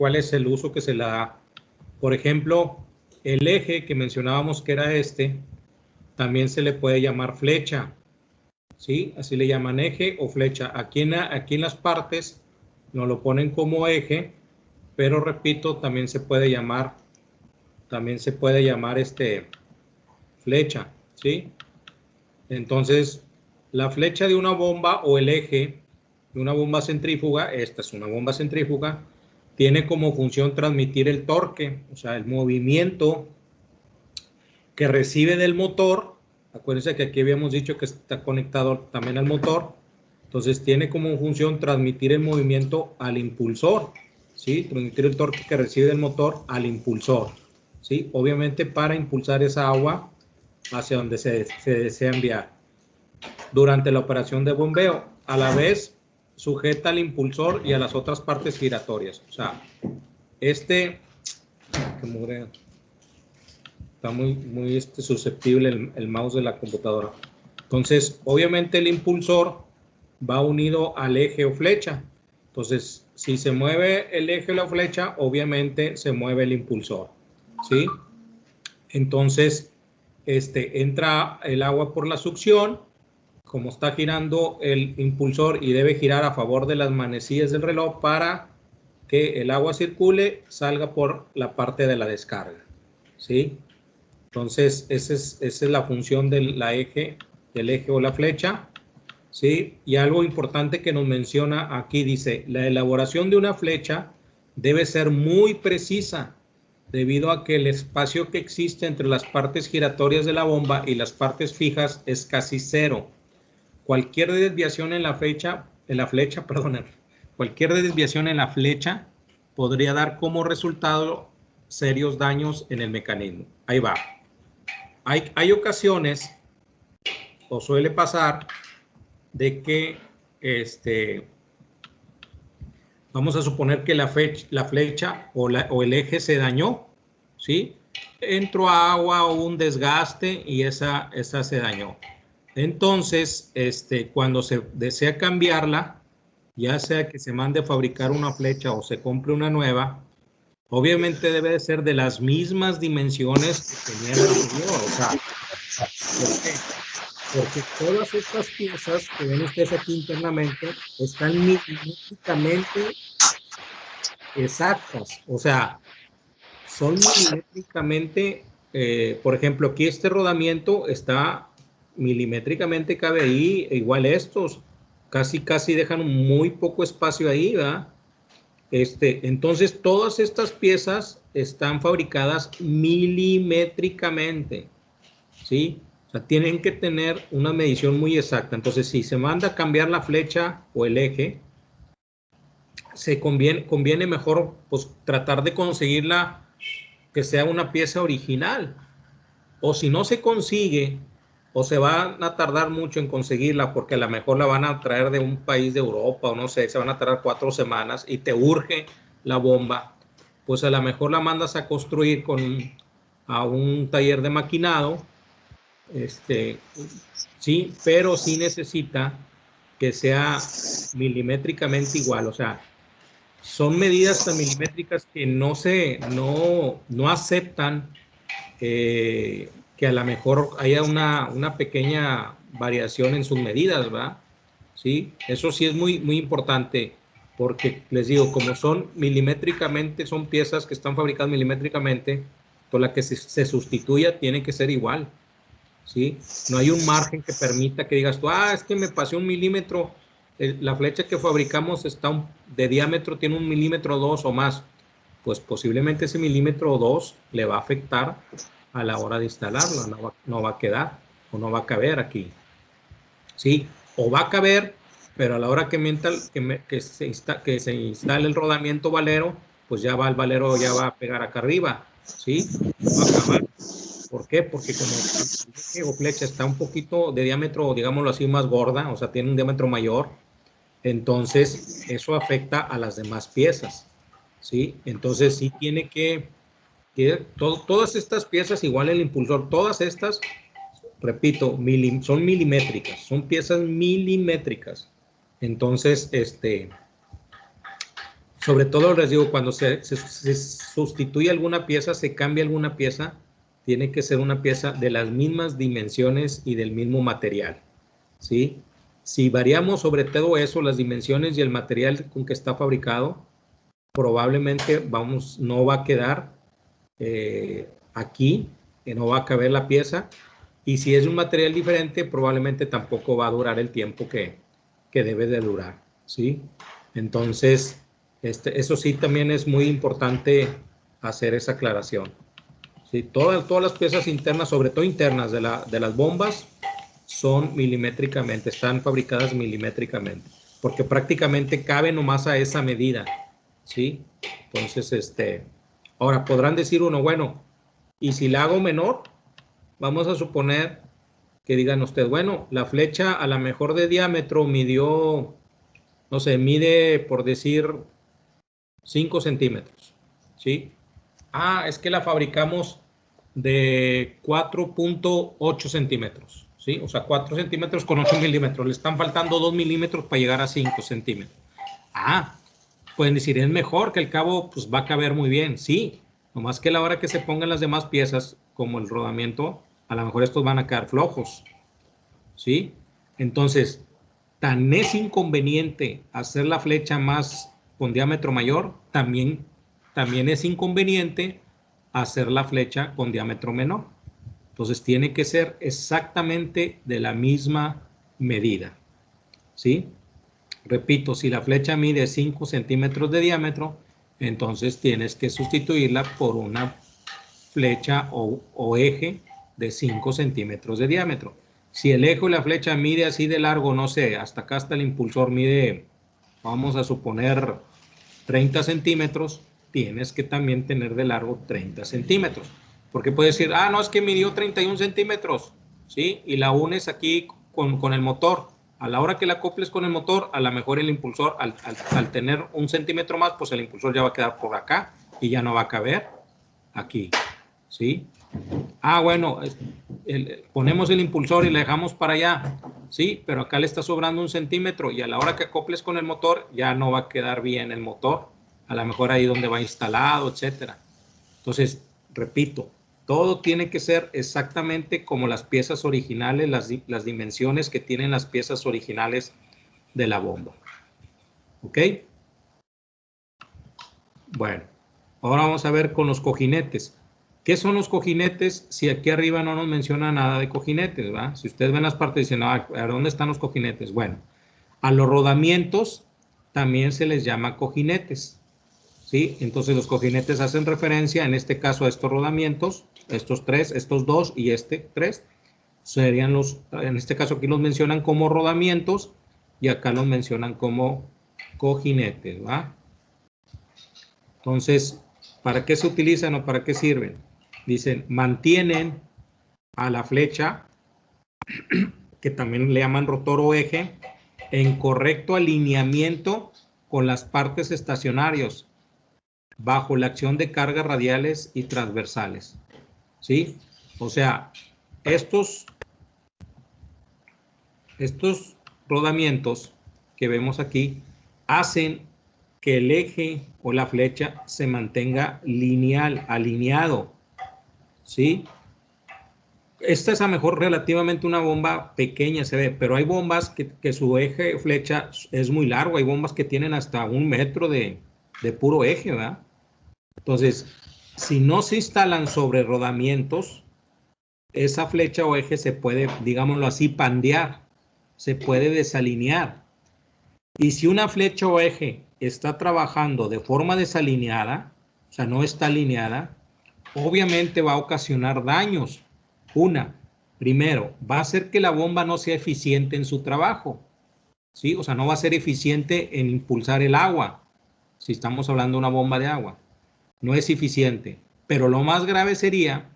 cuál es el uso que se le da. Por ejemplo, el eje que mencionábamos que era este, también se le puede llamar flecha, ¿sí? Así le llaman eje o flecha. Aquí en las partes nos lo ponen como eje, pero repito, también se puede llamar flecha, ¿sí? Entonces, la flecha de una bomba o el eje de una bomba centrífuga, esta es una bomba centrífuga, tiene como función transmitir el torque, o sea, el movimiento que recibe del motor. Acuérdense que aquí habíamos dicho que está conectado también al motor. Entonces, tiene como función transmitir el movimiento al impulsor, ¿sí? Transmitir el torque que recibe del motor al impulsor, ¿sí? Obviamente para impulsar esa agua hacia donde se desea enviar. Durante la operación de bombeo, a la vez sujeta al impulsor y a las otras partes giratorias. O sea, está muy susceptible el mouse de la computadora. Entonces, obviamente el impulsor va unido al eje o flecha. Entonces, si se mueve el eje o la flecha, obviamente se mueve el impulsor, ¿sí? Entonces, entra el agua por la succión. Como está girando el impulsor y debe girar a favor de las manecillas del reloj para que el agua circule, salga por la parte de la descarga, ¿sí? Entonces, esa es la función del eje o la flecha, ¿sí? Y algo importante que nos menciona aquí, dice, la elaboración de una flecha debe ser muy precisa, debido a que el espacio que existe entre las partes giratorias de la bomba y las partes fijas es casi cero. Cualquier desviación en la flecha, cualquier desviación en la flecha podría dar como resultado serios daños en el mecanismo. Ahí va. Hay ocasiones, o suele pasar, de que vamos a suponer que la flecha o el eje se dañó, ¿sí? Entró agua o un desgaste y esa se dañó. Entonces, cuando se desea cambiarla, ya sea que se mande a fabricar una flecha o se compre una nueva, obviamente debe de ser de las mismas dimensiones que tenía la anterior. O sea, ¿por qué? Porque todas estas piezas que ven ustedes aquí internamente están milimétricamente exactas. O sea, son milimétricamente, por ejemplo, aquí este rodamiento está milimétricamente, cabe ahí, igual estos, casi dejan muy poco espacio ahí, ¿verdad? Entonces, todas estas piezas están fabricadas milimétricamente, ¿sí? O sea, tienen que tener una medición muy exacta. Entonces, si se manda a cambiar la flecha o el eje, conviene mejor pues, tratar de conseguirla que sea una pieza original. O si no se consigue, o se van a tardar mucho en conseguirla porque a lo mejor la van a traer de un país de Europa o no sé, se van a tardar 4 semanas y te urge la bomba, pues a lo mejor la mandas a construir a un taller de maquinado, sí, pero sí necesita que sea milimétricamente igual, o sea, son medidas tan milimétricas que no aceptan que a lo mejor haya una pequeña variación en sus medidas, ¿verdad? Sí, eso sí es muy importante, porque les digo, como son milimétricamente, son piezas que están fabricadas milimétricamente, por la que se sustituya tiene que ser igual, ¿sí? No hay un margen que permita que digas tú, es que me pasé 1 milímetro, la flecha que fabricamos está de diámetro, tiene 1 milímetro 2 o más, pues posiblemente ese milímetro o 2 le va a afectar a la hora de instalarla, no va a quedar o no va a caber aquí, ¿sí? O va a caber, pero a la hora que se instale el rodamiento valero, pues ya el valero ya va a pegar acá arriba, ¿sí? Va a acabar. ¿Por qué? Porque como el eje o flecha está un poquito de diámetro, digámoslo así, más gorda, o sea, tiene un diámetro mayor, entonces eso afecta a las demás piezas, ¿sí? Entonces sí tiene que todas estas piezas, igual el impulsor, todas estas, repito, son milimétricas, son piezas milimétricas. Entonces, Sobre todo les digo, cuando se sustituye alguna pieza, se cambia alguna pieza, tiene que ser una pieza de las mismas dimensiones y del mismo material, ¿sí? Si variamos sobre todo eso, las dimensiones y el material con que está fabricado, probablemente no va a quedar aquí, que no va a caber la pieza, y si es un material diferente, probablemente tampoco va a durar el tiempo que debe de durar, ¿sí? Entonces, eso sí también es muy importante hacer esa aclaración. ¿Sí? Todas las piezas internas, sobre todo internas de las bombas, son milimétricamente, están fabricadas milimétricamente, porque prácticamente cabe nomás a esa medida, ¿sí? Entonces, ahora podrán decir uno, bueno, ¿y si la hago menor? Vamos a suponer que digan ustedes, bueno, la flecha a lo mejor de diámetro midió, no sé, mide por decir 5 centímetros, ¿sí? Ah, es que la fabricamos de 4.8 centímetros, ¿sí? O sea, 4 centímetros con 8 milímetros. Le están faltando 2 milímetros para llegar a 5 centímetros. Ah, pueden decir, es mejor, que el cabo pues va a caber muy bien. Sí, nomás que a la hora que se pongan las demás piezas, como el rodamiento, a lo mejor estos van a quedar flojos, ¿sí? Entonces, tan es inconveniente hacer la flecha más con diámetro mayor, también es inconveniente hacer la flecha con diámetro menor. Entonces, tiene que ser exactamente de la misma medida, ¿sí? Repito, si la flecha mide 5 centímetros de diámetro, entonces tienes que sustituirla por una flecha o eje de 5 centímetros de diámetro. Si el eje o la flecha mide así de largo, no sé, hasta acá hasta el impulsor mide, vamos a suponer 30 centímetros, tienes que también tener de largo 30 centímetros. Porque puedes decir, ah, no, es que midió 31 centímetros, ¿sí? Y la unes aquí con el motor. A la hora que la acoples con el motor, a lo mejor el impulsor, al tener 1 centímetro más, pues el impulsor ya va a quedar por acá y ya no va a caber aquí, ¿sí? Ah, bueno, ponemos el impulsor y le dejamos para allá, sí, pero acá le está sobrando 1 centímetro y a la hora que acoples con el motor ya no va a quedar bien el motor, a lo mejor ahí donde va instalado, etcétera. Entonces, repito, todo tiene que ser exactamente como las piezas originales, las dimensiones que tienen las piezas originales de la bomba. ¿Ok? Bueno, ahora vamos a ver con los cojinetes. ¿Qué son los cojinetes? Si aquí arriba no nos menciona nada de cojinetes, ¿verdad? Si ustedes ven las partes, dicen, a ver, ¿dónde están los cojinetes? Bueno, a los rodamientos también se les llama cojinetes, ¿sí? Entonces los cojinetes hacen referencia, en este caso, a estos rodamientos, estos 3, estos 2 y este 3, serían en este caso aquí los mencionan como rodamientos y acá los mencionan como cojinetes, ¿verdad? Entonces, ¿para qué se utilizan o para qué sirven? Dicen, mantienen a la flecha, que también le llaman rotor o eje, en correcto alineamiento con las partes estacionarios, bajo la acción de cargas radiales y transversales. ¿Sí? O sea, estos rodamientos que vemos aquí hacen que el eje o la flecha se mantenga lineal, alineado, ¿sí? Esta es a lo mejor relativamente una bomba pequeña, se ve, pero hay bombas que su eje flecha es muy largo, hay bombas que tienen hasta 1 metro de puro eje, ¿verdad? Entonces, si no se instalan sobre rodamientos, esa flecha o eje se puede, digámoslo así, pandear, se puede desalinear. Y si una flecha o eje está trabajando de forma desalineada, o sea, no está alineada, obviamente va a ocasionar daños. Primero, va a hacer que la bomba no sea eficiente en su trabajo, ¿sí? O sea, no va a ser eficiente en impulsar el agua, si estamos hablando de una bomba de agua. No es eficiente. Pero lo más grave sería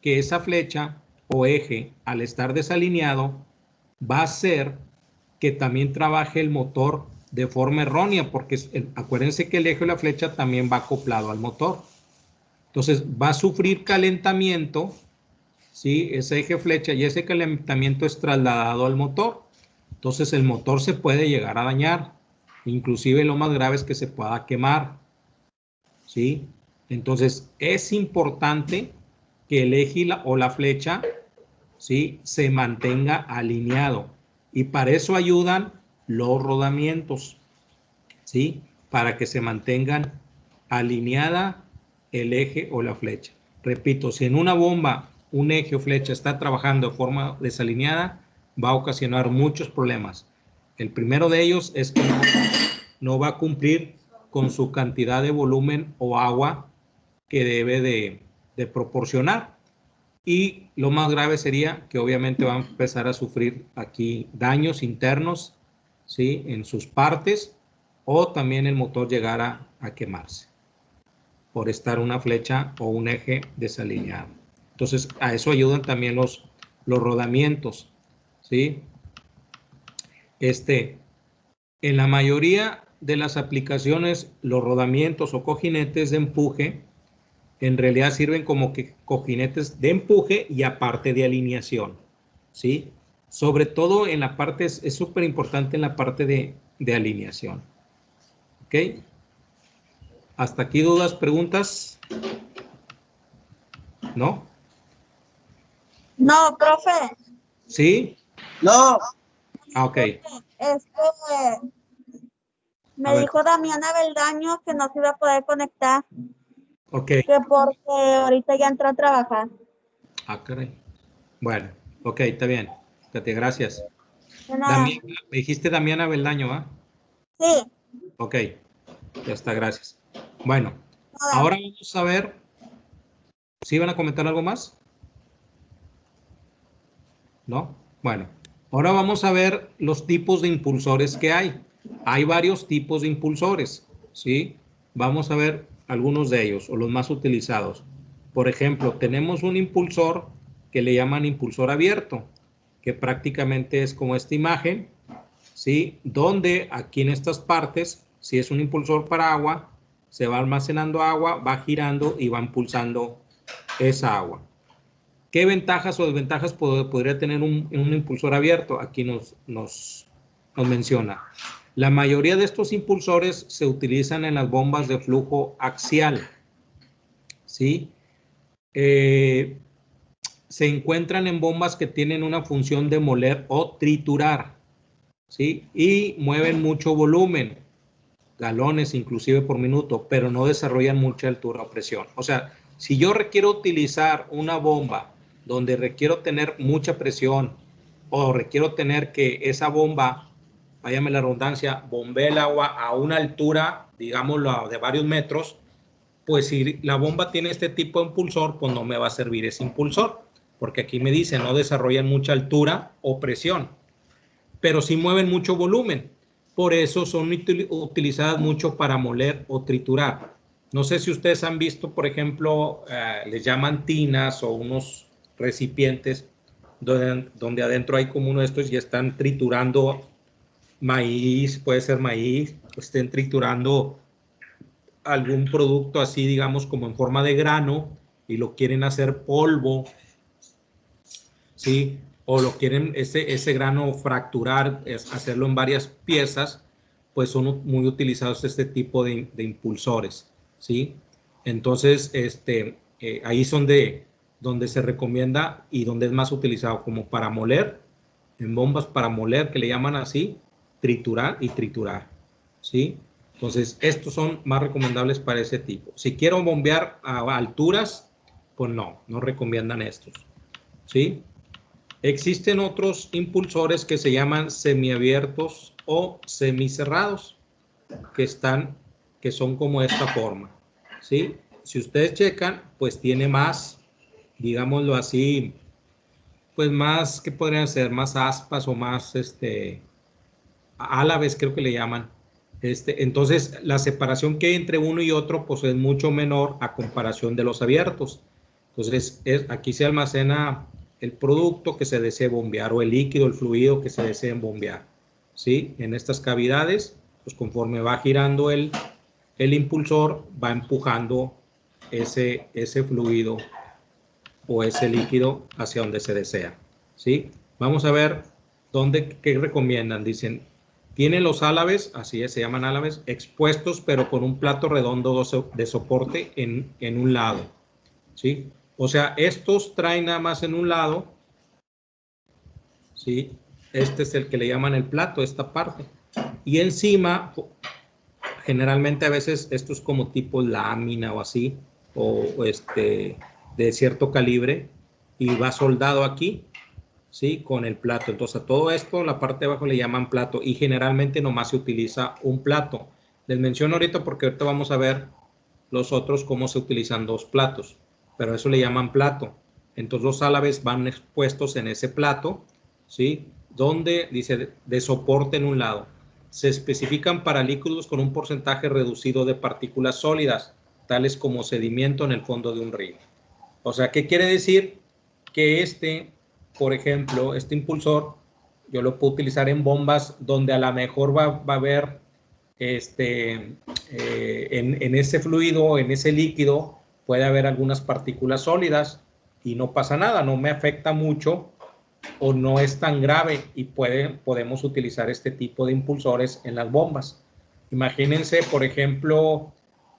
que esa flecha o eje, al estar desalineado, va a hacer que también trabaje el motor de forma errónea, porque acuérdense que el eje o la flecha también va acoplado al motor. Entonces va a sufrir calentamiento, ¿sí? Ese eje flecha, y ese calentamiento es trasladado al motor. Entonces el motor se puede llegar a dañar. Inclusive lo más grave es que se pueda quemar, ¿sí? Entonces, es importante que el eje o la flecha, ¿sí?, se mantenga alineado. Y para eso ayudan los rodamientos, ¿sí? Para que se mantengan alineada el eje o la flecha. Repito, si en una bomba un eje o flecha está trabajando de forma desalineada, va a ocasionar muchos problemas. El primero de ellos es que no va a cumplir con su cantidad de volumen o agua que debe de proporcionar. Y lo más grave sería que obviamente va a empezar a sufrir aquí daños internos, ¿sí?, en sus partes, o también el motor llegara a quemarse por estar una flecha o un eje desalineado. Entonces, a eso ayudan también los rodamientos, ¿sí? En la mayoría de las aplicaciones, los rodamientos o cojinetes de empuje en realidad sirven como que cojinetes de empuje y aparte de alineación, ¿sí? Sobre todo en la parte, es súper importante en la parte de alineación. ¿Ok? ¿Hasta aquí dudas, preguntas? ¿No? No, profe. ¿Sí? No. Ah, ok. Me dijo Damiana Beldaño que no se iba a poder conectar. Ok. Que porque ahorita ya entró a trabajar. Ah, caray. Bueno, ok, está bien. Gracias. De nada. Me dijiste Damiana Beldaño, ¿ah? Sí. Ok, ya está, gracias. Bueno, Nada. ahora vamos a ver. ¿Sí van a comentar algo más? ¿No? Bueno, ahora vamos a ver los tipos de impulsores que hay. Hay varios tipos de impulsores, ¿sí? Vamos a ver algunos de ellos o los más utilizados. Por ejemplo, tenemos un impulsor que le llaman impulsor abierto, que prácticamente es como esta imagen, ¿sí? Donde aquí en estas partes, si es un impulsor para agua, se va almacenando agua, va girando y va impulsando esa agua. ¿Qué ventajas o desventajas podría tener un impulsor abierto? Aquí nos menciona. La mayoría de estos impulsores se utilizan en las bombas de flujo axial, ¿sí? Se encuentran en bombas que tienen una función de moler o triturar, ¿sí? Y mueven mucho volumen, galones inclusive por minuto, pero no desarrollan mucha altura o presión. O sea, si yo requiero utilizar una bomba donde requiero tener mucha presión o requiero tener que esa bomba, váyame la redundancia, bombee el agua a una altura, digámoslo, de varios metros, pues si la bomba tiene este tipo de impulsor, pues no me va a servir ese impulsor, porque aquí me dice no desarrollan mucha altura o presión, pero sí mueven mucho volumen. Por eso son utilizadas mucho para moler o triturar. No sé si ustedes han visto, por ejemplo, les llaman tinas o unos recipientes donde adentro hay como uno de estos y están triturando maíz, puede ser maíz, o estén triturando algún producto así, digamos, como en forma de grano y lo quieren hacer polvo, ¿sí? O lo quieren ese grano fracturar, hacerlo en varias piezas, pues son muy utilizados este tipo de impulsores, ¿sí? Entonces, ahí son donde se recomienda y donde es más utilizado como para moler, en bombas para moler, que le llaman así, triturar y triturar, ¿sí? Entonces, estos son más recomendables para ese tipo. Si quiero bombear a alturas, pues no recomiendan estos, ¿sí? Existen otros impulsores que se llaman semiabiertos o semicerrados, que son como esta forma, ¿sí? Si ustedes checan, pues tiene más, digámoslo así, pues más, ¿qué podrían ser? Más aspas o más, álabes creo que le llaman. Entonces, la separación que hay entre uno y otro, pues es mucho menor a comparación de los abiertos. Entonces, aquí se almacena el producto que se desee bombear o el líquido, el fluido que se desee bombear, ¿sí? En estas cavidades, pues conforme va girando el impulsor, va empujando ese fluido o ese líquido hacia donde se desea, ¿sí? Vamos a ver qué recomiendan. Dicen, Tiene los álabes, así es, se llaman álabes, expuestos, pero con un plato redondo de soporte en un lado, ¿sí? O sea, estos traen nada más en un lado, ¿sí? Este es el que le llaman el plato, esta parte. Y encima, generalmente a veces esto es como tipo lámina o así, o de cierto calibre, y va soldado aquí, ¿sí? Con el plato. Entonces a todo esto, la parte de abajo le llaman plato, y generalmente nomás se utiliza un plato. Les menciono ahorita porque ahorita vamos a ver los otros cómo se utilizan dos platos, pero eso le llaman plato. Entonces los álabes van expuestos en ese plato, ¿sí? Donde dice de soporte en un lado. Se especifican para líquidos con un porcentaje reducido de partículas sólidas, tales como sedimento en el fondo de un río. O sea, ¿qué quiere decir? Que por ejemplo, este impulsor, yo lo puedo utilizar en bombas donde a lo mejor va a haber en ese fluido, en ese líquido, puede haber algunas partículas sólidas y no pasa nada, no me afecta mucho o no es tan grave y podemos utilizar este tipo de impulsores en las bombas. Imagínense, por ejemplo,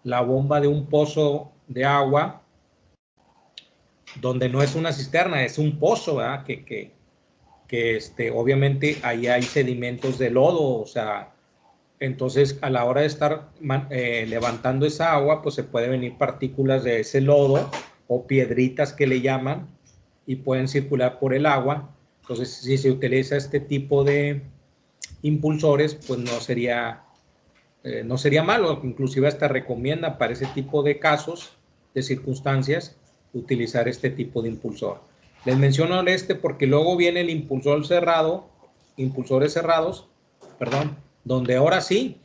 la bomba de un pozo de agua donde no es una cisterna, es un pozo, ¿verdad? Que obviamente ahí hay sedimentos de lodo, o sea, entonces a la hora de estar levantando esa agua, pues se puede venir partículas de ese lodo o piedritas que le llaman y pueden circular por el agua. Entonces, si se utiliza este tipo de impulsores, pues no sería malo, inclusive hasta recomienda para ese tipo de casos, de circunstancias, utilizar este tipo de impulsor. Les menciono porque luego viene el impulsor cerrado, impulsores cerrados, perdón, donde ahora sí,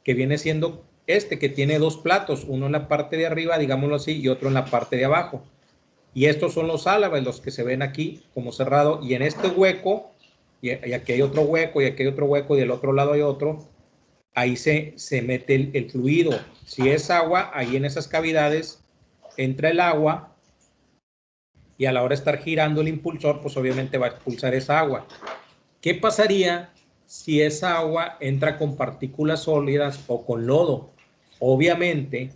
que viene siendo que tiene dos platos, uno en la parte de arriba, digámoslo así, y otro en la parte de abajo. Y estos son los álabes, los que se ven aquí como cerrado, y en este hueco, y aquí hay otro hueco, y aquí hay otro hueco, y del otro lado hay otro, ahí se mete el fluido. Si es agua, ahí en esas cavidades entra el agua y a la hora de estar girando el impulsor, pues obviamente va a expulsar esa agua. ¿Qué pasaría si esa agua entra con partículas sólidas o con lodo? Obviamente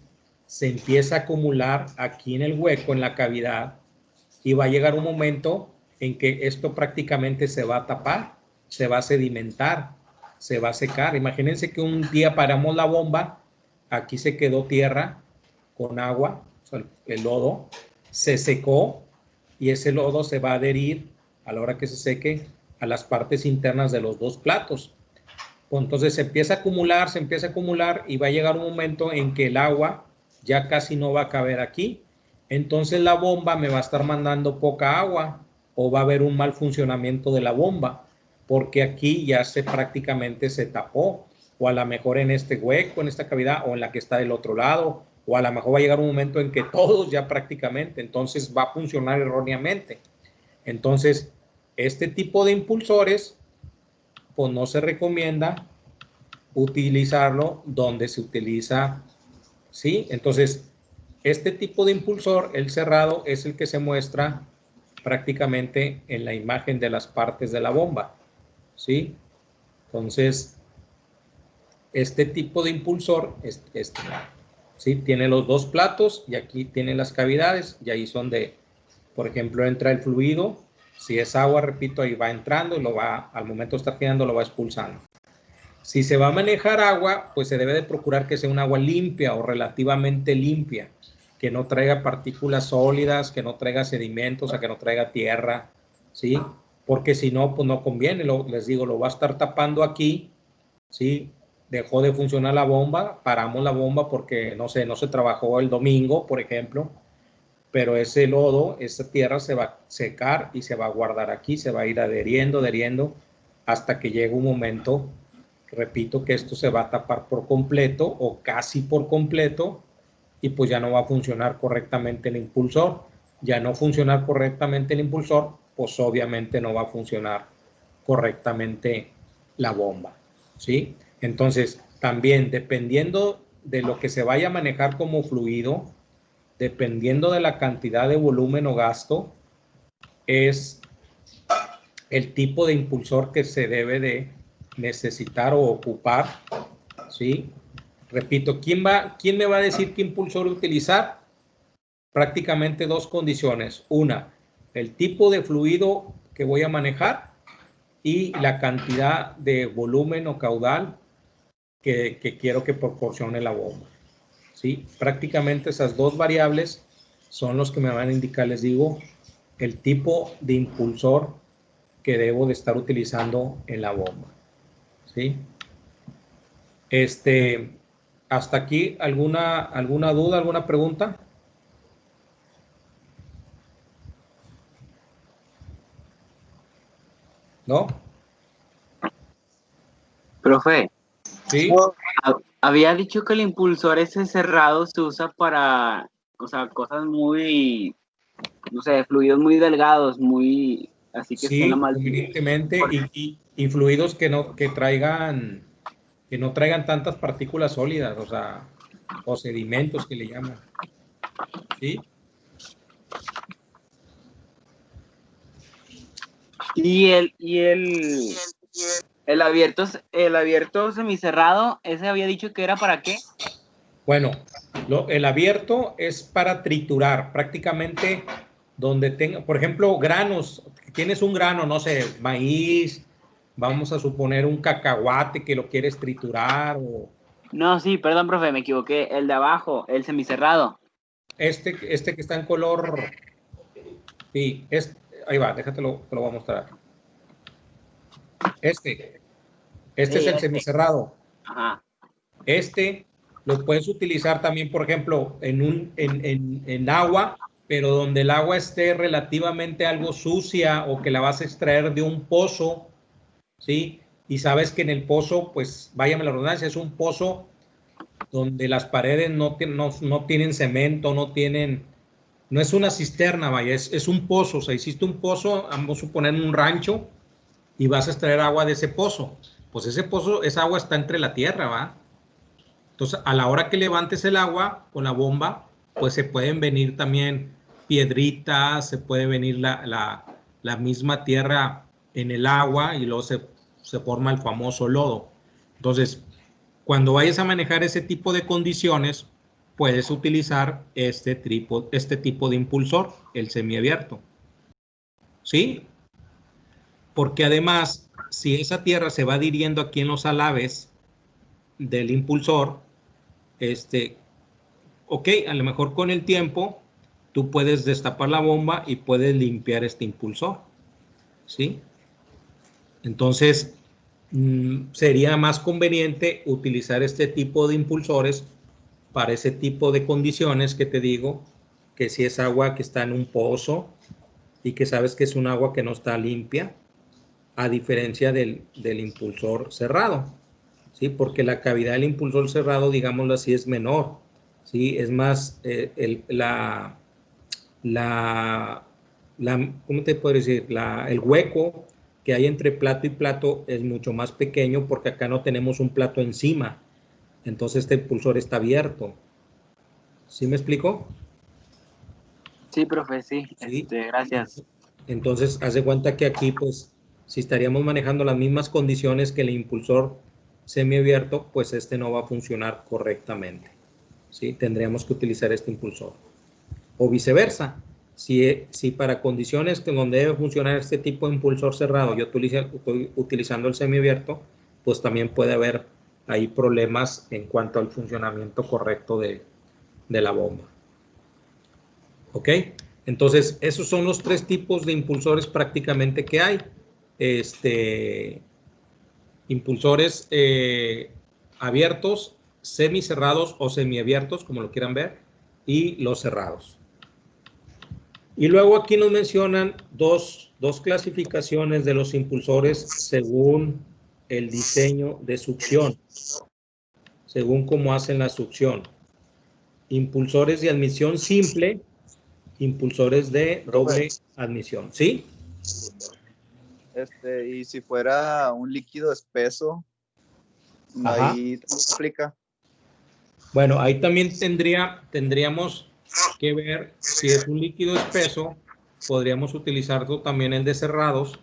se empieza a acumular aquí en el hueco, en la cavidad, y va a llegar un momento en que esto prácticamente se va a tapar, se va a sedimentar, se va a secar. Imagínense que un día paramos la bomba, aquí se quedó tierra con agua, o sea, el lodo, se secó y ese lodo se va a adherir a la hora que se seque a las partes internas de los dos platos. Entonces se empieza a acumular y va a llegar un momento en que el agua ya casi no va a caber aquí. Entonces la bomba me va a estar mandando poca agua o va a haber un mal funcionamiento de la bomba porque aquí ya prácticamente se tapó, o a lo mejor en este hueco, en esta cavidad, o en la que está del otro lado, o a lo mejor va a llegar un momento en que todos ya prácticamente, entonces va a funcionar erróneamente. Entonces, este tipo de impulsores, pues no se recomienda utilizarlo donde se utiliza, ¿sí? Entonces, este tipo de impulsor, el cerrado, es el que se muestra prácticamente en la imagen de las partes de la bomba, ¿sí? Entonces, este tipo de impulsor, ¿sí? Tiene los dos platos y aquí tiene las cavidades y ahí son por ejemplo, entra el fluido. Si es agua, repito, ahí va entrando y al momento de estar girando, lo va expulsando. Si se va a manejar agua, pues se debe de procurar que sea un agua limpia o relativamente limpia, que no traiga partículas sólidas, que no traiga sedimentos, o sea, que no traiga tierra, ¿sí? Porque si no, pues no conviene, les digo, lo va a estar tapando aquí, ¿sí? Dejó de funcionar la bomba, paramos la bomba porque, no sé, no se trabajó el domingo, por ejemplo, pero ese lodo, esa tierra se va a secar y se va a guardar aquí, se va a ir adheriendo, hasta que llegue un momento, repito, que esto se va a tapar por completo o casi por completo y pues ya no va a funcionar correctamente el impulsor. Ya no funcionar correctamente el impulsor, pues obviamente no va a funcionar correctamente la bomba, ¿sí? Entonces, también dependiendo de lo que se vaya a manejar como fluido, dependiendo de la cantidad de volumen o gasto, es el tipo de impulsor que se debe de necesitar o ocupar, ¿sí? Repito, ¿quién me va a decir qué impulsor utilizar? Prácticamente dos condiciones. Una, el tipo de fluido que voy a manejar y la cantidad de volumen o caudal que quiero que proporcione la bomba. ¿Sí? Prácticamente esas dos variables son los que me van a indicar, les digo, el tipo de impulsor que debo de estar utilizando en la bomba. ¿Sí? Hasta aquí, ¿alguna duda, alguna pregunta? ¿No? Profe, ¿Sí? había dicho que el impulsor ese cerrado se usa para, o sea, cosas muy, no sé, fluidos muy delgados, muy, así que estén la Sí, mal. convenientemente, y fluidos que no traigan tantas partículas sólidas, o sea, o sedimentos que le llaman. ¿Sí? El abierto semicerrado, ese había dicho que era para qué. Bueno, el abierto es para triturar, prácticamente donde tenga, por ejemplo, granos, tienes un grano, no sé, maíz, vamos a suponer un cacahuate que lo quieres triturar, o No, sí, perdón, profe, me equivoqué. El de abajo, el semicerrado. este que está en color, sí, ahí va, déjate te lo voy a mostrar. Este es el semicerrado. Ajá. Lo puedes utilizar también, por ejemplo, en agua, pero donde el agua esté relativamente algo sucia o que la vas a extraer de un pozo, ¿sí? Y sabes que en el pozo, pues, váyame la redundancia, es un pozo donde las paredes no tienen cemento, no es una cisterna, vaya, es un pozo, o sea, hiciste un pozo, vamos a suponer un rancho, y vas a extraer agua de ese pozo. Pues ese pozo, esa agua está entre la tierra, ¿va? Entonces, a la hora que levantes el agua con la bomba, pues se pueden venir también piedritas, se puede venir la misma tierra en el agua y luego se forma el famoso lodo. Entonces, cuando vayas a manejar ese tipo de condiciones, puedes utilizar este tipo de impulsor, el semiabierto. ¿Sí? Porque además, si esa tierra se va adhiriendo aquí en los alaves del impulsor, ok, a lo mejor con el tiempo tú puedes destapar la bomba y puedes limpiar este impulsor, ¿sí? Entonces, sería más conveniente utilizar este tipo de impulsores para ese tipo de condiciones que te digo, que si es agua que está en un pozo y que sabes que es un agua que no está limpia, a diferencia del impulsor cerrado, ¿sí? Porque la cavidad del impulsor cerrado, digámoslo así, es menor, ¿sí? Es más, ¿cómo te puedo decir? El hueco que hay entre plato y plato es mucho más pequeño porque acá no tenemos un plato encima, entonces este impulsor está abierto. ¿Sí me explico? Sí, profe, sí. Sí. Gracias. Entonces, haz de cuenta que aquí, pues, si estaríamos manejando las mismas condiciones que el impulsor semiabierto, pues este no va a funcionar correctamente. ¿Sí? Tendríamos que utilizar este impulsor. O viceversa. Si para condiciones que donde debe funcionar este tipo de impulsor cerrado, yo estoy utilizando el semiabierto, pues también puede haber ahí problemas en cuanto al funcionamiento correcto de la bomba. ¿Ok? Entonces, esos son los tres tipos de impulsores prácticamente que hay. Impulsores abiertos, semicerrados o semiabiertos, como lo quieran ver, y los cerrados. Y luego aquí nos mencionan dos clasificaciones de los impulsores según el diseño de succión, según cómo hacen la succión. Impulsores de admisión simple, impulsores de doble admisión. ¿Sí? Y si fuera un líquido espeso, ahí se aplica. Bueno, ahí también tendríamos que ver si es un líquido espeso, podríamos utilizar también el de cerrados,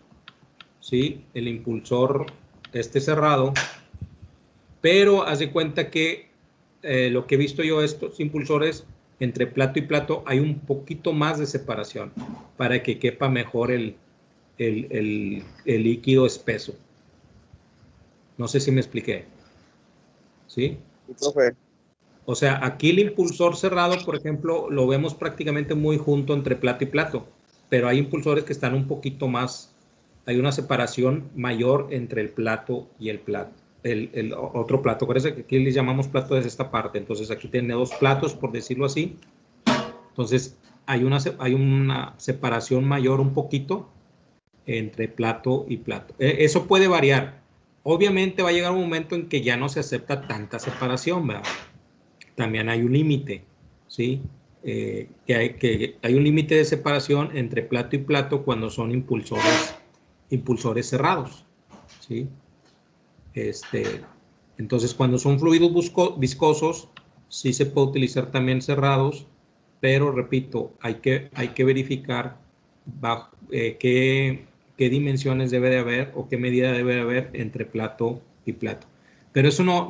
¿sí? El impulsor cerrado, pero haz de cuenta que lo que he visto yo, estos impulsores, entre plato y plato hay un poquito más de separación para que quepa mejor el líquido espeso. No sé si me expliqué. ¿Sí? Sí, profe. O sea, aquí el impulsor cerrado, por ejemplo, lo vemos prácticamente muy junto entre plato y plato, pero hay impulsores que están un poquito más, hay una separación mayor entre el plato y el plato, el otro plato. Acuérdense que aquí les llamamos plato desde esta parte, entonces aquí tiene dos platos, por decirlo así. Entonces, hay una separación mayor un poquito entre plato y plato. Eso puede variar. Obviamente va a llegar un momento en que ya no se acepta tanta separación, ¿verdad? También hay un límite, ¿sí? Que hay un límite de separación entre plato y plato cuando son impulsores cerrados, ¿sí? Entonces, cuando son fluidos viscosos, sí se puede utilizar también cerrados, pero repito, hay que verificar qué dimensiones debe de haber o qué medida debe de haber entre plato y plato. Pero eso no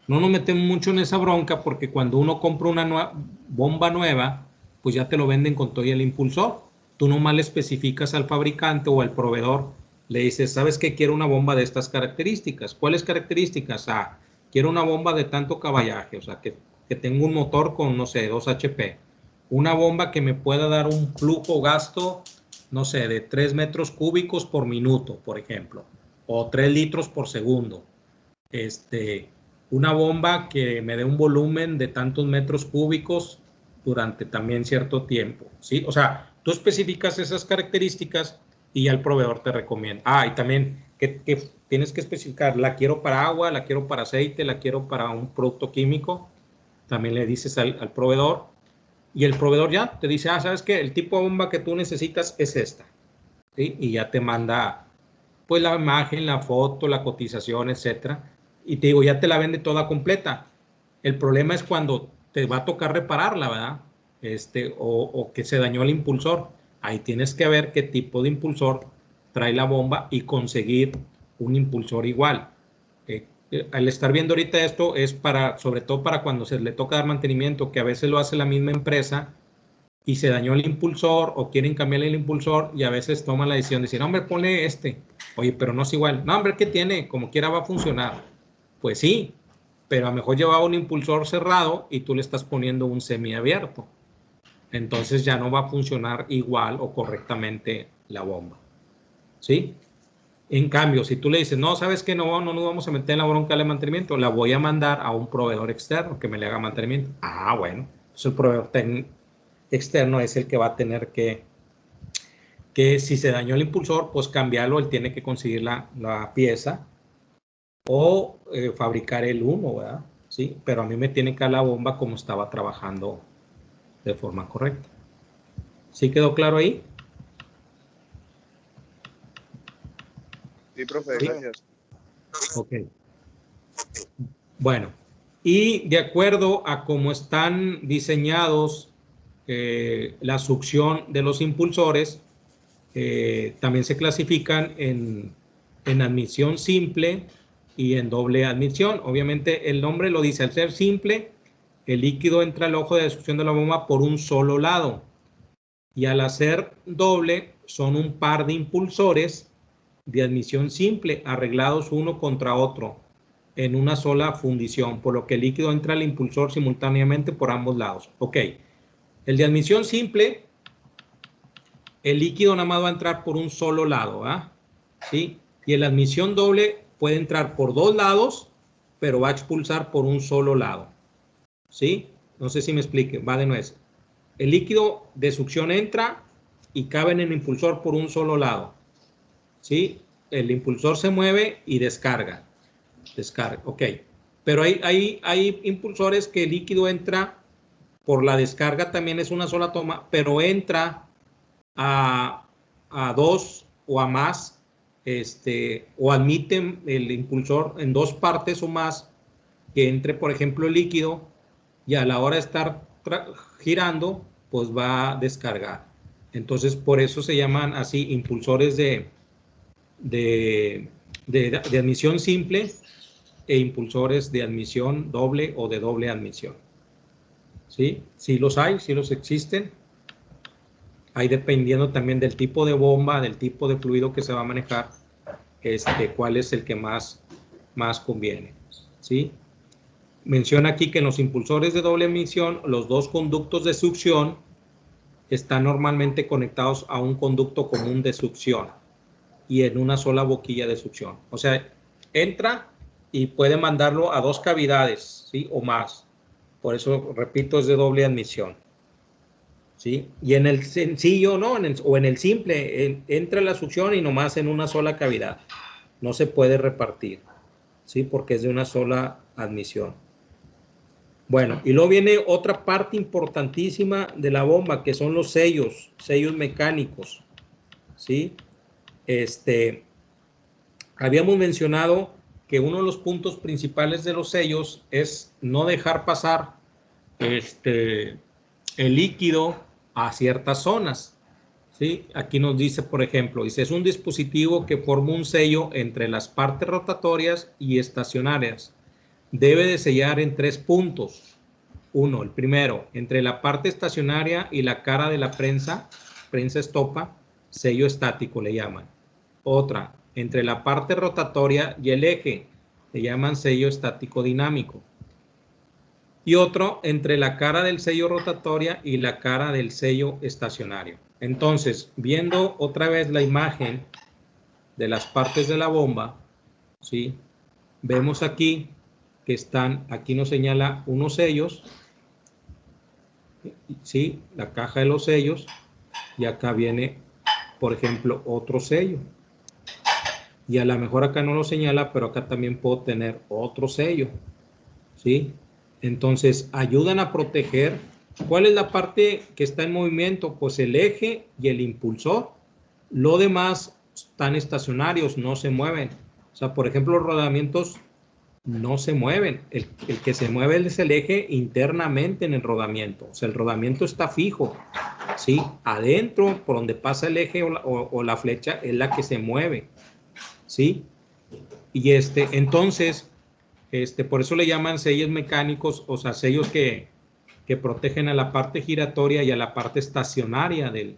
nos metemos mucho en esa bronca, porque cuando uno compra una bomba nueva, pues ya te lo venden con todo y el impulsor. Tú nomás le especificas al fabricante o al proveedor, le dices, ¿sabes qué? Quiero una bomba de estas características. ¿Cuáles características? Quiero una bomba de tanto caballaje, o sea, que tenga un motor con, no sé, 2 HP. Una bomba que me pueda dar un flujo gasto, no sé, de 3 metros cúbicos por minuto, por ejemplo, o 3 litros por segundo. Una bomba que me dé un volumen de tantos metros cúbicos durante también cierto tiempo, ¿sí? O sea, tú especificas esas características y ya el proveedor te recomienda. Y también que tienes que especificar, la quiero para agua, la quiero para aceite, la quiero para un producto químico. También le dices al proveedor y el proveedor ya te dice, ¿sabes qué? El tipo de bomba que tú necesitas es esta, ¿sí? Y ya te manda, pues, la imagen, la foto, la cotización, etcétera. Y te digo, ya te la vende toda completa. El problema es cuando te va a tocar repararla, ¿verdad? O que se dañó el impulsor. Ahí tienes que ver qué tipo de impulsor trae la bomba y conseguir un impulsor igual. Al estar viendo ahorita esto es sobre todo para cuando se le toca dar mantenimiento, que a veces lo hace la misma empresa y se dañó el impulsor o quieren cambiarle el impulsor y a veces toman la decisión de decir, hombre, ponle este. Oye, pero no es igual. No, hombre, ¿qué tiene? Como quiera va a funcionar. Pues sí, pero a lo mejor llevaba un impulsor cerrado y tú le estás poniendo un semiabierto. Entonces ya no va a funcionar igual o correctamente la bomba. ¿Sí? En cambio, si tú le dices, no, ¿sabes qué? No nos vamos a meter en la bronca de mantenimiento, la voy a mandar a un proveedor externo que me le haga mantenimiento. Bueno, pues el proveedor externo es el que va a tener que si se dañó el impulsor, pues cambiarlo, él tiene que conseguir la pieza o fabricar el uno, ¿verdad? Sí, pero a mí me tiene que dar la bomba como estaba trabajando de forma correcta. ¿Sí quedó claro ahí? Sí, profe, ¿Sí? gracias. Ok. Bueno, y de acuerdo a cómo están diseñados la succión de los impulsores, también se clasifican en admisión simple y en doble admisión. Obviamente el nombre lo dice, al ser simple, el líquido entra al ojo de succión de la bomba por un solo lado. Y al hacer doble, son un par de impulsores de admisión simple arreglados uno contra otro en una sola fundición, por lo que el líquido entra al impulsor simultáneamente por ambos lados. Ok, el de admisión simple, el líquido nada más va a entrar por un solo lado, ¿sí? Y en la admisión doble puede entrar por dos lados, pero va a expulsar por un solo lado, ¿sí? No sé si me explique, va de nuevo. El líquido de succión entra y cabe en el impulsor por un solo lado, ¿sí? El impulsor se mueve y descarga, ok. Pero hay impulsores que el líquido entra por la descarga, también es una sola toma, pero entra a dos o a más, o admiten el impulsor en dos partes o más, que entre, por ejemplo, el líquido y a la hora de estar girando, pues va a descargar. Entonces, por eso se llaman así impulsores de de admisión simple e impulsores de admisión doble o de doble admisión. ¿Sí? Sí los hay, sí los existen. Hay dependiendo también del tipo de bomba, del tipo de fluido que se va a manejar, cuál es el que más conviene. ¿Sí? Menciona aquí que en los impulsores de doble admisión, los dos conductos de succión están normalmente conectados a un conducto común de succión y en una sola boquilla de succión. O sea, entra y puede mandarlo a dos cavidades, ¿sí? O más. Por eso, repito, es de doble admisión. ¿Sí? Y en el sencillo, ¿no? O en el simple, entra la succión y nomás en una sola cavidad. No se puede repartir, ¿sí? Porque es de una sola admisión. Bueno, y luego viene otra parte importantísima de la bomba, que son los sellos mecánicos, ¿sí? Habíamos mencionado que uno de los puntos principales de los sellos es no dejar pasar el líquido a ciertas zonas, ¿sí? Aquí nos dice, por ejemplo, dice, es un dispositivo que forma un sello entre las partes rotatorias y estacionarias. Debe de sellar en 3 puntos. Uno, el primero, entre la parte estacionaria y la cara de la prensa estopa, sello estático le llaman. Otra, entre la parte rotatoria y el eje, le llaman sello estático dinámico. Y otro, entre la cara del sello rotatoria y la cara del sello estacionario. Entonces, viendo otra vez la imagen de las partes de la bomba, ¿sí? Vemos aquí que están, aquí nos señala unos sellos, ¿sí? La caja de los sellos, y acá viene, por ejemplo, otro sello. Y a lo mejor acá no lo señala, pero acá también puedo tener otro sello, ¿sí? Entonces, ayudan a proteger. ¿Cuál es la parte que está en movimiento? Pues el eje y el impulsor. Lo demás están estacionarios, no se mueven. O sea, por ejemplo, los rodamientos no se mueven. El que se mueve es el eje internamente en el rodamiento. O sea, el rodamiento está fijo, ¿sí? Adentro, por donde pasa el eje o la flecha, es la que se mueve, ¿sí? Y entonces, por eso le llaman sellos mecánicos, o sea, sellos que protegen a la parte giratoria y a la parte estacionaria de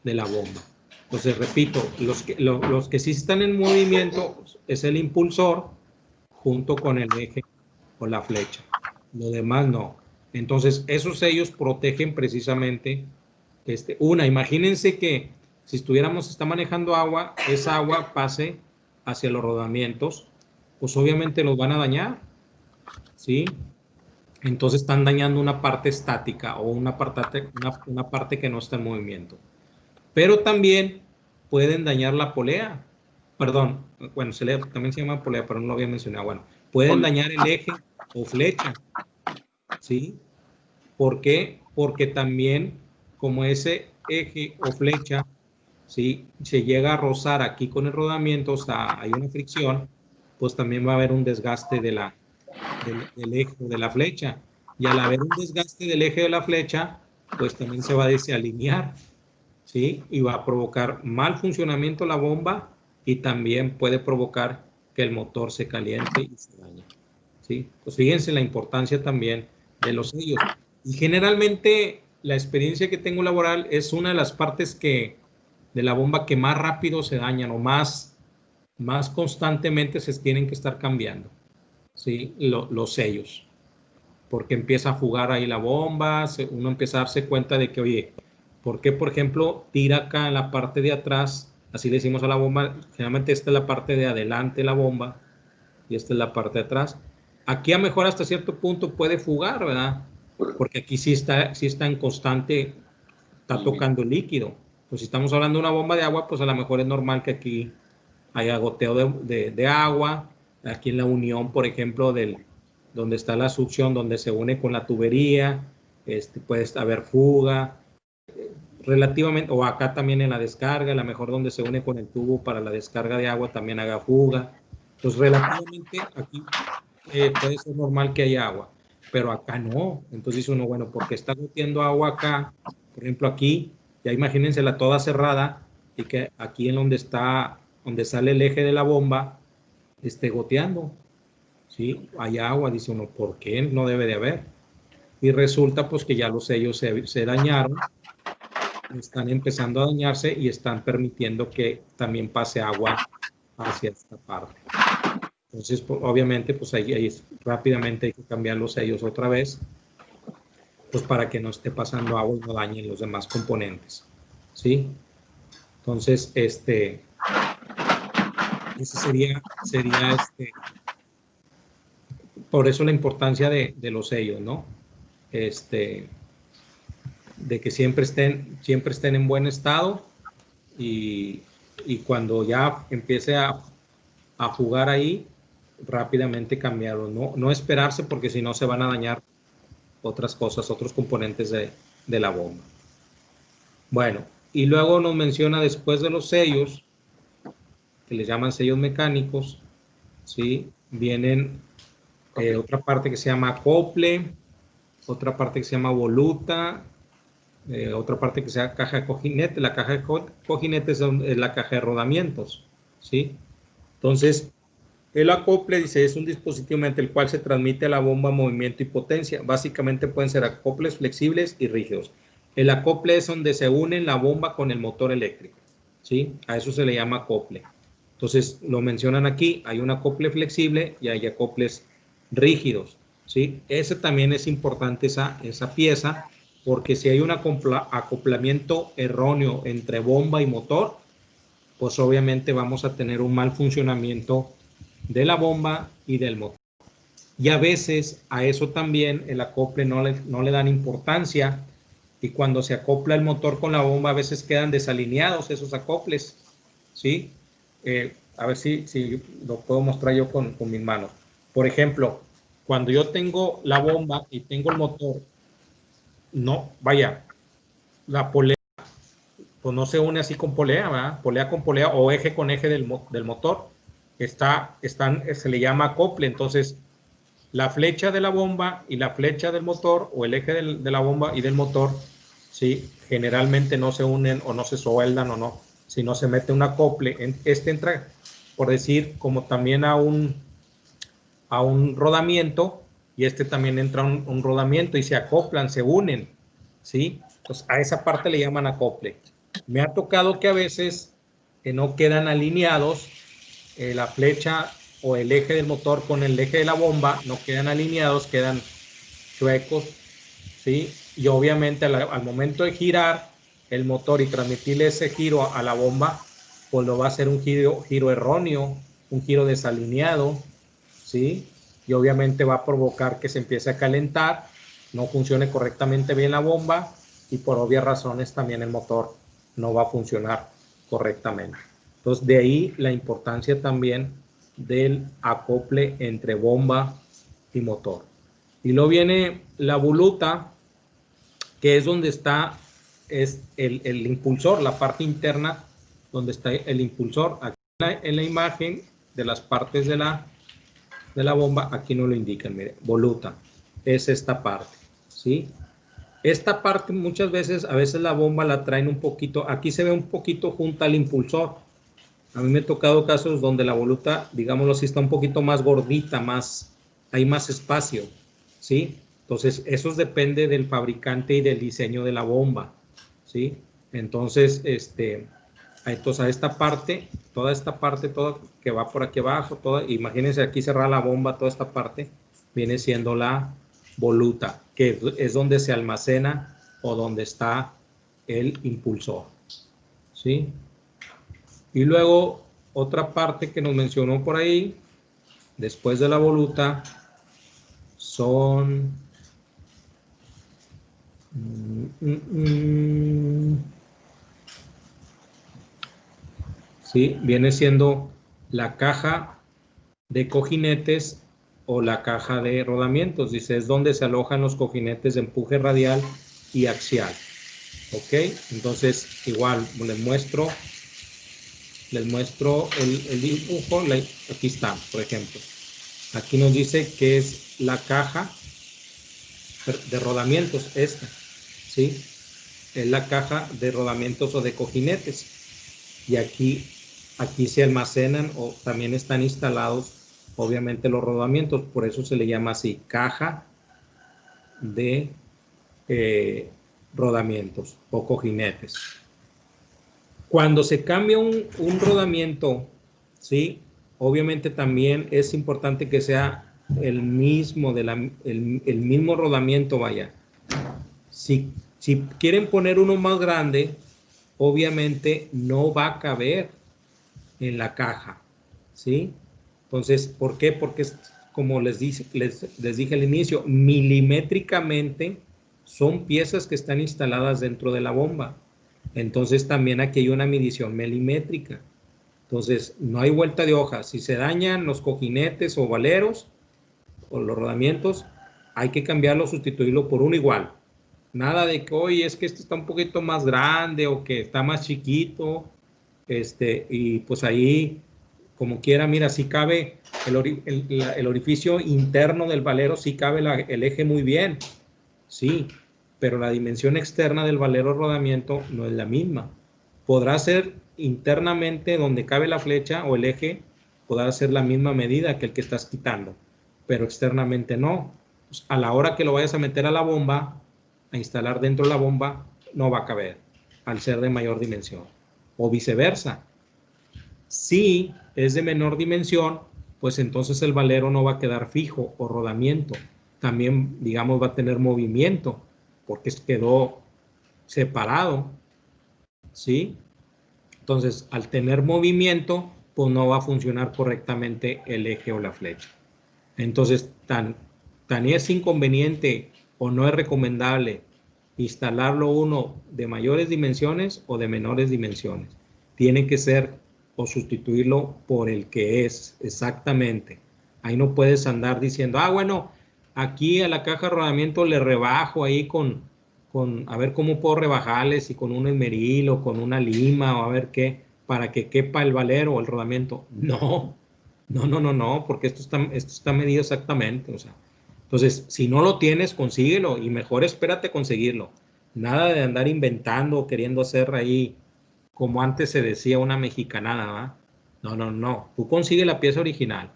la bomba. Entonces, repito, los que sí están en movimiento es el impulsor junto con el eje o la flecha. Lo demás no. Entonces, esos sellos protegen precisamente imagínense que si está manejando agua, esa agua pase hacia los rodamientos, pues obviamente los van a dañar, ¿sí? Entonces están dañando una parte estática o una parte que no está en movimiento. Pero también pueden dañar la polea. Perdón, bueno, también se llama polea, pero no lo había mencionado. Bueno, pueden dañar el eje o flecha, ¿sí? ¿Por qué? Porque también, como ese eje o flecha, ¿sí? Se llega a rozar aquí con el rodamiento, o sea, hay una fricción, pues también va a haber un desgaste del eje o de la flecha. Y al haber un desgaste del eje de la flecha, pues también se va a desalinear, ¿sí? Y va a provocar mal funcionamiento la bomba y también puede provocar que el motor se caliente y se dañe, ¿sí? Pues fíjense la importancia también de los sellos. Y generalmente la experiencia que tengo laboral es una de las partes de la bomba que más rápido se dañan o más constantemente se tienen que estar cambiando, ¿sí? Los sellos. Porque empieza a jugar ahí la bomba, uno empieza a darse cuenta de que, oye, ¿por qué, por ejemplo, tira acá en la parte de atrás? Así le decimos a la bomba, generalmente esta es la parte de adelante de la bomba y esta es la parte de atrás. Aquí a lo mejor hasta cierto punto puede fugar, ¿verdad? Porque aquí sí está en constante, está tocando el líquido. Pues si estamos hablando de una bomba de agua, pues a lo mejor es normal que aquí haya goteo de agua. Aquí en la unión, por ejemplo, donde está la succión, donde se une con la tubería, puede haber fuga, relativamente, o acá también en la descarga, a lo mejor donde se une con el tubo para la descarga de agua también haga fuga. Entonces, relativamente aquí puede ser normal que haya agua, pero acá no. Entonces dice uno, bueno, porque está goteando agua acá, por ejemplo aquí, ya imagínensela toda cerrada y que aquí en donde sale el eje de la bomba, esté goteando, ¿sí? Hay agua, dice uno, ¿por qué no debe de haber? Y resulta pues que ya los sellos se dañaron, están empezando a dañarse y están permitiendo que también pase agua hacia esta parte. Entonces, pues, obviamente, pues ahí rápidamente hay que cambiar los sellos otra vez, pues para que no esté pasando agua y no dañen los demás componentes, ¿sí? Entonces, ese sería por eso la importancia de los sellos, ¿no? De que siempre estén en buen estado y cuando ya empiece a jugar ahí, rápidamente cambiarlo, no esperarse porque si no se van a dañar otras cosas, otros componentes de la bomba. Bueno, y luego nos menciona después de los sellos, que les llaman sellos mecánicos, ¿sí? Vienen otra parte que se llama acople, otra parte que se llama voluta, otra parte que se llama caja de cojinete. La caja de cojinete es la caja de rodamientos, ¿sí? Entonces, el acople, dice, es un dispositivo mediante el cual se transmite a la bomba movimiento y potencia. Básicamente pueden ser acoples flexibles y rígidos. El acople es donde se une la bomba con el motor eléctrico, ¿sí? A eso se le llama acople. Entonces, lo mencionan aquí, hay un acople flexible y hay acoples rígidos, ¿sí? Ese también es importante, esa pieza, porque si hay un acoplamiento erróneo entre bomba y motor, pues obviamente vamos a tener un mal funcionamiento de la bomba y del motor. Y a veces a eso también el acople no le dan importancia, y cuando se acopla el motor con la bomba a veces quedan desalineados esos acoples, ¿sí? A ver si lo puedo mostrar yo con mis manos. Por ejemplo, cuando yo tengo la bomba y tengo el motor, no, vaya, la polea, pues no se une así con polea, ¿verdad? Polea con polea o eje con eje del motor. Se le llama acople. Entonces, la flecha de la bomba y la flecha del motor, o el eje de la bomba y del motor, ¿sí? Generalmente no se unen o no se sueldan o no, sino se mete un acople. Entra, por decir, como también a un rodamiento, y también entra un rodamiento y se acoplan, se unen, ¿sí? Pues a esa parte le llaman acople. Me ha tocado que a veces no quedan alineados, la flecha o el eje del motor con el eje de la bomba, no quedan alineados, quedan chuecos, ¿sí? Y obviamente al momento de girar el motor y transmitirle ese giro a la bomba, pues lo va a hacer un giro erróneo, un giro desalineado, ¿sí? Y obviamente va a provocar que se empiece a calentar, no funcione correctamente bien la bomba, y por obvias razones también el motor no va a funcionar correctamente. Entonces, de ahí la importancia también del acople entre bomba y motor. Y luego viene la voluta, que es donde está el impulsor, la parte interna donde está el impulsor. Aquí en la imagen de las partes de la bomba, aquí no lo indican, mire, voluta, es esta parte, ¿sí? Esta parte muchas veces, a veces la bomba la traen un poquito, aquí se ve un poquito junto al impulsor. A mí me ha tocado casos donde la voluta, digámoslo así, está un poquito más gordita, hay más espacio, ¿sí? Entonces, eso depende del fabricante y del diseño de la bomba, ¿sí? Entonces, a esta parte, toda esta parte, toda que va por aquí abajo, imagínense aquí cerrar la bomba, toda esta parte viene siendo la voluta, que es donde se almacena o donde está el impulsor, ¿sí? Y luego otra parte que nos mencionó por ahí, después de la voluta, son sí, viene siendo la caja de cojinetes o la caja de rodamientos. Dice, es donde se alojan los cojinetes de empuje radial y axial. Ok, entonces igual les muestro el dibujo. Aquí está, por ejemplo. Aquí nos dice que es la caja de rodamientos, ¿sí? Es la caja de rodamientos o de cojinetes. Y aquí aquí se almacenan o también están instalados, obviamente, los rodamientos. Por eso se le llama así, caja de rodamientos o cojinetes. Cuando se cambia un rodamiento, ¿sí? Obviamente también es importante que sea el mismo, el mismo rodamiento, vaya. Si quieren poner uno más grande, obviamente no va a caber en la caja, ¿sí? Entonces, ¿por qué? Porque como les dije al inicio, milimétricamente son piezas que están instaladas dentro de la bomba. Entonces también aquí hay una medición milimétrica. Entonces no hay vuelta de hoja. Si se dañan los cojinetes o valeros o los rodamientos, hay que cambiarlo, sustituirlo por uno igual. Nada de que, oye, es que este está un poquito más grande o que está más chiquito. Y pues ahí, como quiera, mira, sí cabe el orificio interno del valero, sí cabe el eje muy bien. Sí, pero la dimensión externa del valero rodamiento no es la misma. Podrá ser internamente donde cabe la flecha o el eje, podrá ser la misma medida que el que estás quitando, pero externamente no. Pues a la hora que lo vayas a meter a la bomba, a instalar dentro de la bomba, no va a caber, al ser de mayor dimensión. O viceversa. Si es de menor dimensión, pues entonces el valero no va a quedar fijo o rodamiento. También, digamos, va a tener movimiento, porque quedó separado, ¿sí? Entonces, al tener movimiento, pues no va a funcionar correctamente el eje o la flecha. Entonces, tan es inconveniente o no es recomendable instalarlo uno de mayores dimensiones o de menores dimensiones. Tiene que ser o sustituirlo por el que es exactamente. Ahí no puedes andar diciendo, bueno, aquí a la caja de rodamiento le rebajo ahí a ver cómo puedo rebajarle, si con un esmeril o con una lima o a ver qué, para que quepa el valero o el rodamiento. No, porque esto está medido exactamente, o sea. Entonces, si no lo tienes, consíguelo y mejor espérate a conseguirlo. Nada de andar inventando o queriendo hacer ahí, como antes se decía, una mexicanada, ¿verdad? No. Tú consigue la pieza original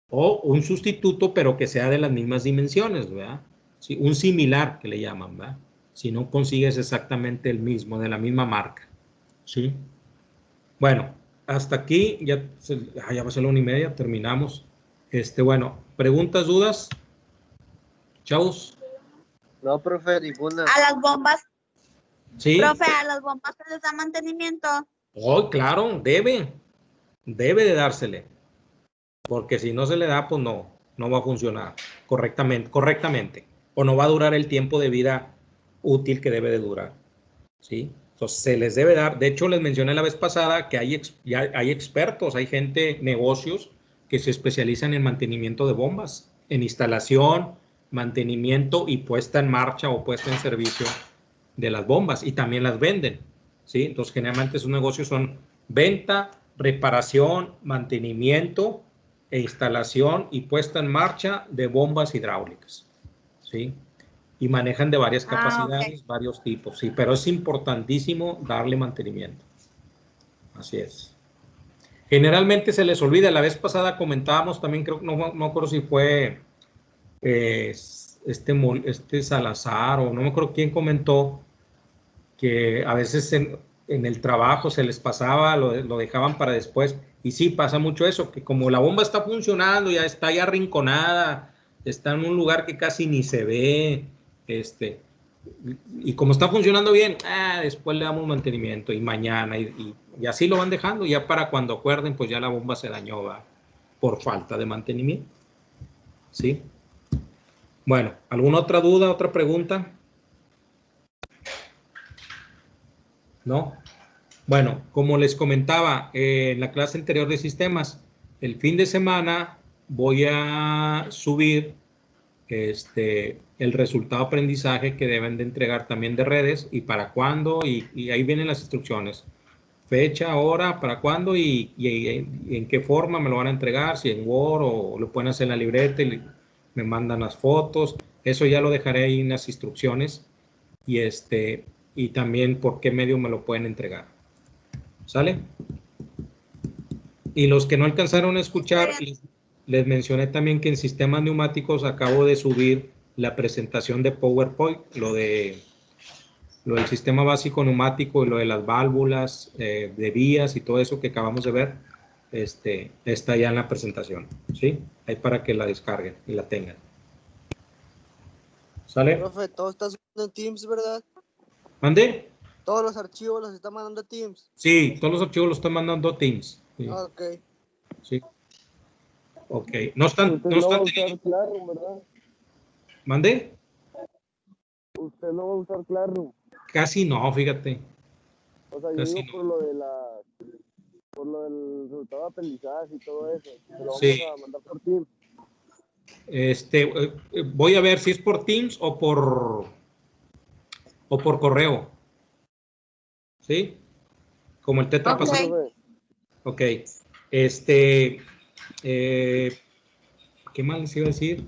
o un sustituto, pero que sea de las mismas dimensiones, ¿verdad? Sí, un similar que le llaman, ¿verdad? Si no consigues exactamente el mismo, de la misma marca, ¿sí? Bueno, hasta aquí ya va a ser la 1:30, terminamos. Bueno, preguntas, dudas, chavos. No, profe, ninguna. A las bombas, Sí. profe, a las bombas se les da mantenimiento. Oh, claro, debe de dársele, porque si no se le da, pues no va a funcionar correctamente, o no va a durar el tiempo de vida útil que debe de durar, ¿sí? Entonces se les debe dar. De hecho, les mencioné la vez pasada que ya hay expertos, hay gente, negocios que se especializan en mantenimiento de bombas, en instalación, mantenimiento y puesta en marcha o puesta en servicio de las bombas, y también las venden, ¿sí? Entonces generalmente sus negocios son venta, reparación, mantenimiento e instalación y puesta en marcha de bombas hidráulicas, ¿sí? Y manejan de varias capacidades, varios tipos, sí, pero es importantísimo darle mantenimiento. Así es. Generalmente se les olvida. La vez pasada comentábamos también, creo que no me acuerdo si fue este Salazar o no me acuerdo quién comentó que a veces en el trabajo se les pasaba, lo dejaban para después. Y sí, pasa mucho eso, que como la bomba está funcionando, ya está ya arrinconada, está en un lugar que casi ni se ve, y como está funcionando bien, después le damos mantenimiento y mañana, y así lo van dejando, ya para cuando acuerden, pues ya la bomba se dañó, ¿va? Por falta de mantenimiento. ¿Sí? Bueno, ¿alguna otra duda, otra pregunta? ¿No? Bueno, como les comentaba en la clase anterior de sistemas, el fin de semana voy a subir el resultado de aprendizaje que deben de entregar también de redes y para cuándo, y ahí vienen las instrucciones. Fecha, hora, para cuándo y en qué forma me lo van a entregar, si en Word o lo pueden hacer en la libreta y me mandan las fotos. Eso ya lo dejaré ahí en las instrucciones y también por qué medio me lo pueden entregar. ¿Sale? Y los que no alcanzaron a escuchar, les mencioné también que en sistemas neumáticos acabo de subir la presentación de PowerPoint, lo del sistema básico neumático y lo de las válvulas de vías y todo eso que acabamos de ver, está ya en la presentación, ¿sí? Ahí para que la descarguen y la tengan. ¿Sale? Profe, todo está subiendo en Teams, ¿verdad? ¿Mande? Todos los archivos los está mandando a Teams. Sí, todos los archivos los están mandando a Teams. Sí. Ah, ok. Sí. Ok. No están Usted no va a teniendo... usar Classroom, ¿verdad? ¿Mande? Usted no va a usar Classroom. Casi no, fíjate. O sea, yo Casi digo por lo del resultado de aprendizaje y todo eso. Se lo vamos Sí. a mandar por Teams. Voy a ver si es por Teams o por correo. ¿Sí? Como el Tetra Ok. pasado. Profe, Ok. ¿Qué más les iba a decir?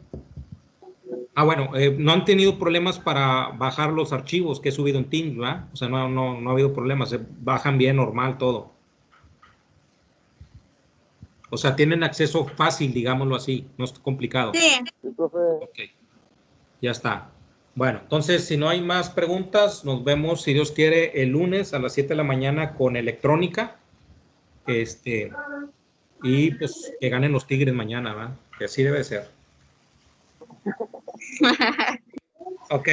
Ah, bueno, no han tenido problemas para bajar los archivos que he subido en Teams, ¿verdad? O sea, no ha habido problemas, se bajan bien, normal, todo. O sea, tienen acceso fácil, digámoslo así, no es complicado. Sí. sí, profe. Ok, ya está. Bueno, entonces, si no hay más preguntas, nos vemos, si Dios quiere, el lunes a las 7 de la mañana con electrónica. Y pues que ganen los Tigres mañana, ¿verdad? Que así debe ser. Ok,